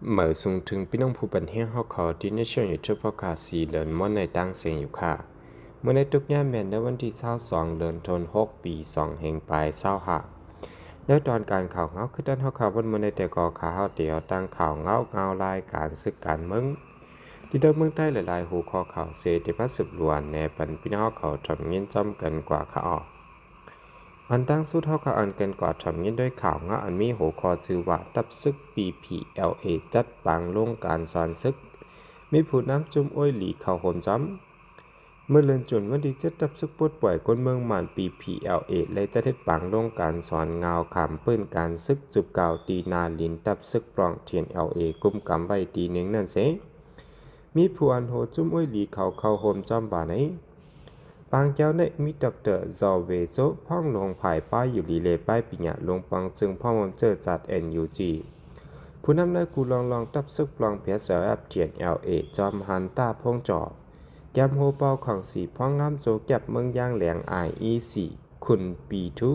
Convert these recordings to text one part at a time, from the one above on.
เหมือสูงถึงพี่น้องผู้บันเทิงเขาขอที่ในช่วงยูทูบพอดคาสต์4เดือนมอนในตั้งเสียงอยู่ค่ะเมื่อในทุกย่ามแมนในวันที่22เดือนธันวาคมปี2แห่งปลาย25แล้วตอนการข่าวเงาคือด้านเขาข่าวบนเมื่อในแต่ก่อข่าวเดียวตั้งข่าวเงารายการศึกการเมืองที่เดิมเมืองใต้หลายๆหูคอข่าวเศรษฐกิจสืบล้วนในปันพี่น้องเขาทำเงินจำกันกว่าข่าวออกอันตั้งสู้เท่ากับอันเกันกอดทำยินด้วยข่าวงาอันมีหัวข้อชื่อว่าตับซึก PPLA จัดปังลงการสอนซึกมีผู้นำจุ่มอ้อยหลีเข้าโหมจ้ำเมื่อเลือนจนวันที่7ตับซึกปลดปล่อยคนเมืองหมาน PPLA และจะเทศปังลงการสอนเงาขำปื้นการซึกจุบเก่าตีนาลินตับซึกปลองเทียน LA กุมกำไว้ตีหนึ่งนั่นเสมีผู้อันโหจุ่มอ้อยหลีเข้าโหมจ้ำบ่าไหนปางเจ้าในมีดรจอเวโซพ่องลงภายป้ายอยู่ลีเลป้ายปิญญาลงปังจึงพ่อมเจอจัด NUG ผู้นำในกูลองตับซึกปลองเพียเสือแอปเทียน LA จอมหันตาพงจอแกมโฮเปาของสีพ่องงามโจแก็บเมืองย่างแหลง IEC คุณปีทุ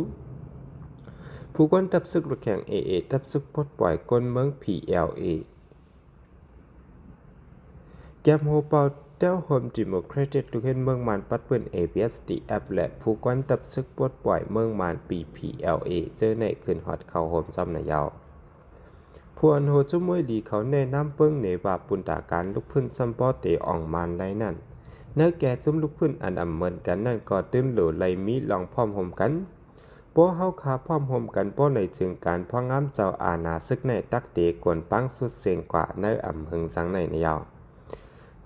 ผู้กวนตับซึกรถแข่ง AA ตับซึกปลดปล่อยก้นเมือง PLA แกมโฮเปาเจ้าโฮมดิโมแครติกลูกเห็นเมืองมันปัดเปิ้น ABSD แอปและผู้กวนตับซึกปลดปล่อยเมืองมันปี PLA เจอในคืนฮอดเข้าโฮมจำนายาวผู้อันโหจุ้มวยดีเขาแนะนำเปิ้งในว่าปุนตาการลุกพื้นซัมปอเตอองมันได้นั่นเนื้อแก่จุ้มลุกพื้นอันอำเหมือนกันนั่นก็ตื้นโหลไหลมีลองพร้อมห่มกันป้อเฮาคาพร้อมห่มกันป้อในจึงการพ่องามเจ้าอาณาซึกในตักเตกวนปังสุดเสียงกว่าเนื้ออำหึงสังในยาว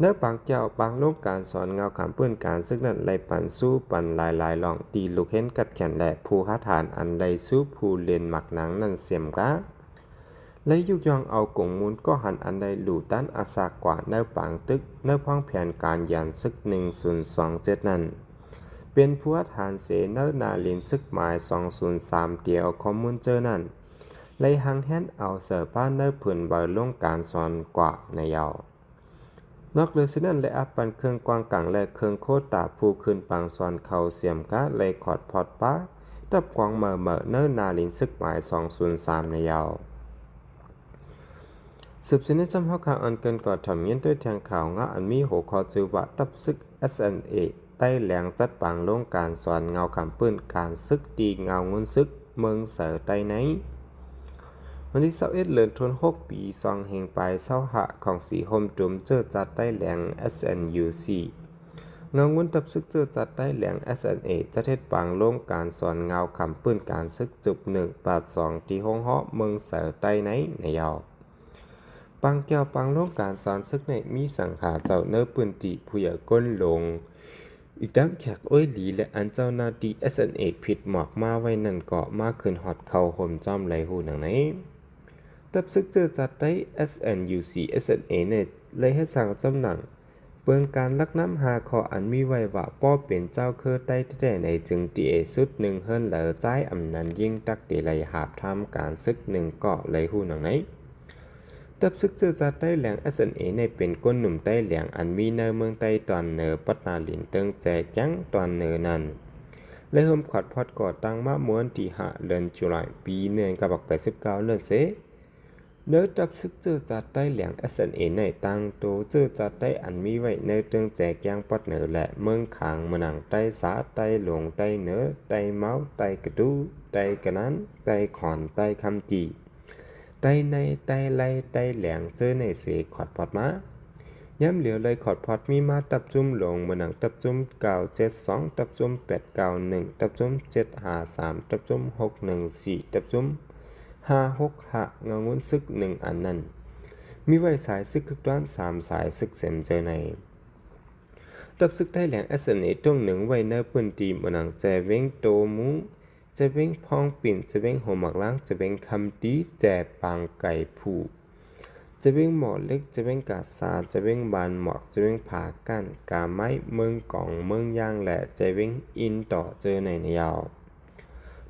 เนื้อปังเจ้าปังลงการสอนเงาขามเปื้นการซึกนั้นไหลปันสู้ปันลายลองตีลูกเห็นกัดแขนและผู้ค้าฐานอันไหลสู้ผู้เลียนหมักหนังนั่นเสียมกะและยุกยองเอากงมูลก็หันอันใดหลู่ต้านอาสากว่าเนื้อปังตึกเนื้อพังแผนการยานซึก1027นั้นเป็นผู้ฐานเสเนื้อนาลินซึกหมาย203เดียวคอมมูนเจอนั้นเลยหังแฮนเอาเสือป้านเนื้อผืนเบอร์ลงการสอนกว่าในยาวนอกเลยสินั้นและอัปปันเครื่องกวางกังและเครื่องโคตาผู้ขึ้นปังสอนเขาเสียมกะเลยขอดพอดป้าตับกวางเมื่อเนื้อนาลินซึกหมาย203ในยาวสืบสนิทจำเฮาข่าวอันเกินก่อทำเย็นด้วยทางข่าวงาอันมีหัวข้อชื่อว่าตับซึก SNA ใต้แหลงจัดปังลงการสอนเงาคำปื้นการซึกตีเงางุนซึกเมืองเสือใต้ไหนวันที่21เดือนธันวาคมปี2แห่งปลาย25ของสีห่มจุ่มเจอจัดใต้แหลง SNUC เงางุนตับซึกเจอจัดใต้แหลง SNA จะเทศปังลงการสอนเงาคำปื้นการซึกจุบ182ที่ห้องเหาะเมืองเสือใต้ไหนในยาวปังแก้วปังโลกการสอนซึกในมีสังขาเจ้าเนื้อปืนติผู้ใหญ่ก้นลงอีกทั้งแขกอ้อยหลีและอันเจ้านาดี SNA ผิดหมอกมาไว้นั่นก็มาขึ้นฮอดเข้าห่มจ้อมไหลหูหนังไหนตับซึกเจอจัดได้ SNUC SNA เนี่ยเลยให้สั่งจำหนังเปิงการลักน้ำหาขออันมีไว้ว่าป้อเป็นเจ้าเคอได้แต่ในจึงตีเอสุดหนึ่งเฮิรนเหลือใจอำนันยิ่งตักตีไหลหาบทำการซึกหนึ่งเกาะไหลหูหนังไหนตับซึกเจอจัดใต้แหลง SNA ในเป็นก้นหนุ่มใต้แหลงอันมีเนอเมืองใต้ตอนเหนือปัตนาลินเติงแจจังตอนเหนือนั้นและเฮิมขอดพอดก่อตั้งมาม้วนที่5เดือนตุลาคมปี1989เนื่อเสเนื้อตับซึกเจอจัดใต้แหลง SNA ในตั้งโตเจอจัดใต้อันมีไว้ในเติงแจกยังปัดเหนือและเมืองขางเมืองใต้สาใต้หลงใต้เหนือใต้เมาใต้กระดูใต้กระนั้นใต้ขอนใต้คำจีใต้ในใต้ไลใต้แหลงเจอในเสขอดพอดมาย้ำเหลียวเลยขอดพอดมีมาตับจุ่มลงเมืองตับจุ่ม972ตับจุ่ม891ตับจุ่ม753ตับจุ่ม614ตับจุ่ม565เงางุ้นซึก1อันนั้นมีไว้สายซึกทุกด้าน3สายซึกเสมเจอในตับซึกใต้แหลง SNA ตรงหนึ่งไว้ในพื้นที่เมืองแจเวงโตมูจะเว้งพองปิ่นจะเว้งหัวหมักล้างจะเว้งคำดีแจปางไก่ผู้จะเว้งหมอเล็กจะเว้งกาซาจะเว้งบานหมอกจะเว้งผากั้นกาไม้เมืองกองเมืองย่างและจะเว้งอินต่อเจอในยาว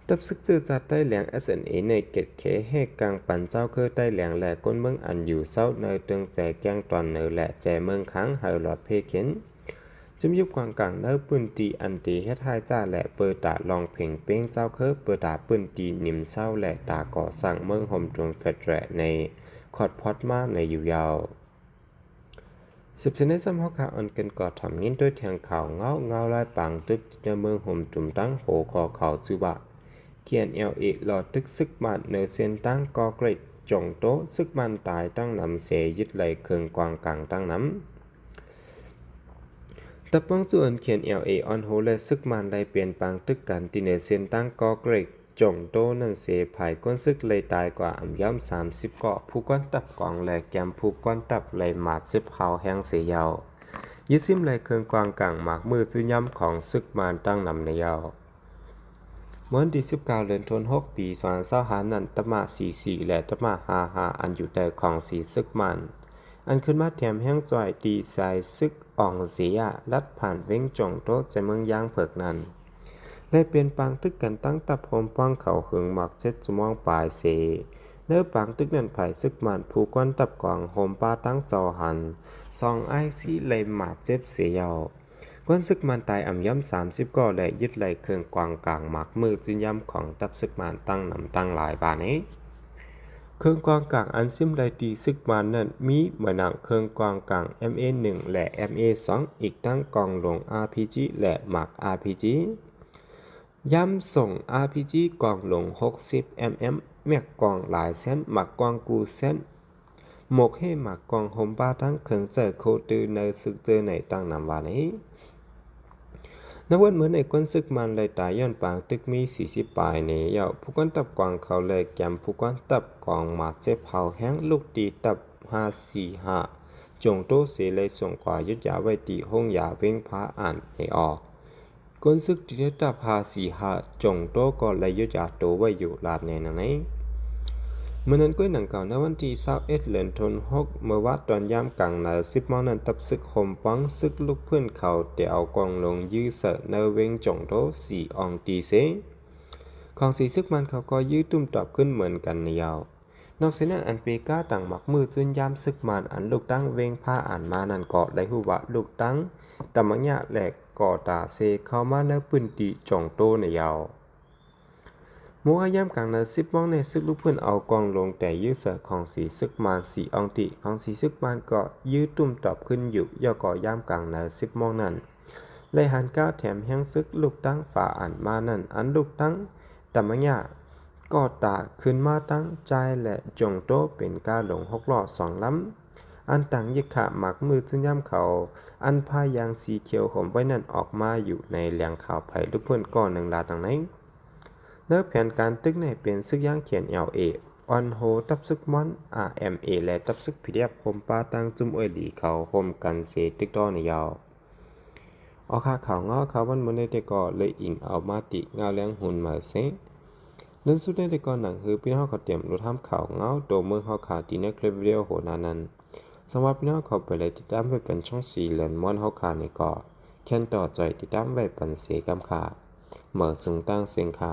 ตับซึกเจอจัดใต้แหลง SNA ในเกตเคให้กลางปันเจ้าเคอใต้แหลงและก้นเมืองอันอยู่เศร้าในเตืองแจแกงตอนเหนือและแจเมืองค้างเฮาหลอดเพเข็นจุ่มยุบกวางกลางเนื้อปืนตีอันตีเฮ็ดให้จ้าและเปิดตาลองเพ่งเป้งเจ้าเคอเปิดตาปืนตีนิ่มเศร้าและตาก่อสั่งเมืองห่มจนเฟดแรใน ขอดพอดมาในอยู่ยาวสืบเสนอซ้ำเฮาขาอันเกินก่อทำยินด้วยแทงข่าวเงาลายปางตึกในเมืองห่มจุ่มตั้งโหคอเขาจือว่าเขียนเอลเอหลอดตึกซึกมันเนเซนตั้งกอเกรดจงโตซึกมันตายตั้งนำเสยึดไหลเคืองกวางกลางตั้งน้ำตับป้องส่วนเขียนเอลเอออนโฮและซึกมันได้เปลี่ยนปางตึกกันที่เนเซนตั้งกอเกรดจงโตนั่นเสภายก้นซึกเลยตายกว่าย่ำ30เกาะผู้ก้อนตับกองและแกมผู้ก้อนตับเลยหมาดจิบเฮาแห้งเสียยาวยึดซิมเลยเคืองกวางกลางหมากมือซื้อย่ำของซึกมันตั้งนำในยาวเมื่อที่19เดือนธันวาคมปี2025นั้นตะมา44และตะมา55อันอยู่แต่ของสีซึกมันอันขึ้นมาแถมแห้งจ่อยตีสายซึกอ่องเสียลัดผ่านเว้งจงโตใจเมืองย่างเผิกนั้นได้เปลี่ยนปางตึกกันตั้งตับโฮมป้องเขาหึงหมัก7ชั่วโมงปลายเสเนื้อปางตึกนั้นไผ่ซึกมันผู้ก้อนตับกองโฮมป้าตั้งจอหันซองไอซีเลยหมาดเจ็บเสียยาวก้อนซึกมันตายย่ำ30ก่อและยึดไหลเครื่องกวางกลางหมักมือจึงย่ำของตับซึกมันตั้งนำตั้งหลายบานี้เครื่องกวางกลางอันซิมไดตีซึกมันนั้นมีเหมือนหนังเครื่องกวางกลาง MA1 และ MA2 อีกทั้งกองลง RPG และหมัก RPGย้ำส่ง RPG กล่องหลง60 mm แม็กกล่องหลายเส้นหมักกล่องกูเส้นหมกให้หมักกล่องโฮมบ้าทั้งเครื่องเจอโคตือในซึกเจอในตั้งนำวานี้นับวันเหมือนในก้นซึกมันเลยตายย้อนปางตึกมี40ปลายในเยาผู้ก้อนตับกล่องเขาเลยแกมผู้ก้อนตับกล่องหมาเจ็บเผาแห้งลูกตีตับ545จงโตเสเลยส่งกว่ายุดยาไว้ตีห้องยาเว้งพระอ่านให้ออกก้นซึกที่ได้ตับ545จงโตก็เลยยุดยาโตไว้อยู่ลาดในนั้นเองเมื่อนั้นก้อยหนังเก่าในวันที่21เดือนธันวาคมเมื่อวัดตอนยามกลางนา10 โมงนั้นตับซึกคมปังซึกลูกเพื่อนเขาแต่เอากองลงยื้อเสะเนเวงจงโต4อองตีเสของสีซึกมันเขาก็ยื้อตุ้มตอบขึ้นเหมือนกันในยาวนอกเสียนั้นอันเปก้าต่างหมักมือจนยามซึกมันอันลูกตั้งเวงผ้าอ่านมานั่นเกาะไหลหูวะลูกตั้งตะมังยะแหลกก่อตาเซเข้ามาในปืนตีจงโตในยาวมัวย่ำกลางนา10 โมงในซึกลูกเพื่อนเอากองลงแต่ยื้อเสือของสีซึกมัน4อองติของสีซึกมันก็ยื้อตุ้มตอบขึ้นอยู่ย่อก่อย่ำกลางนา10 โมงนั้นเลยหันก้าวแถมแห้งซึกลูกตั้งฝ่าอ่านมานั่นอันลูกตั้งตะมังยะก็ตาขึ้นมาตั้งใจและจงโตเป็นก้าหลง6 ล้อ 2 ลำอันต่างยึกขะหมักมือซึ่งย่ำเขาอันพายางสีเขียวห่มไว้นั่นออกมาอยู่ในแหล่งข่าวไผ่ลูกเพื่อนก้อนหนึ่งลาดังนั้นเนื้อแผนการตึกในเป็นซึกย่างเขียน LA ออนโฮตับซึกมอน RMA และตับซึกพีเดียบโฮมปาตั้งจุ่มหลีเขาโฮมกันเสตึกดอในยาวเอาค่าข่าวเงาเขาวันมื้อในแต่ก่อเลยอิงเอามาติเงาแรงหุ่นมาเสเรื่องสุดในแต่ก่อนหนังคือพี่น้องเขาเตรียมรู้ทำข่าวเงาตัวเมืองเขาขาตีในคลิปวิดีโอโหนานั้นสำหรับพี่น้องเขาไปเลยติดตามไว้เป็นช่อง4เหรียญม้วนเขาขาในก่อแค่นต่อใจติดตามไว้ปันเสกำขาเหมือสูงตั้งเสียงขา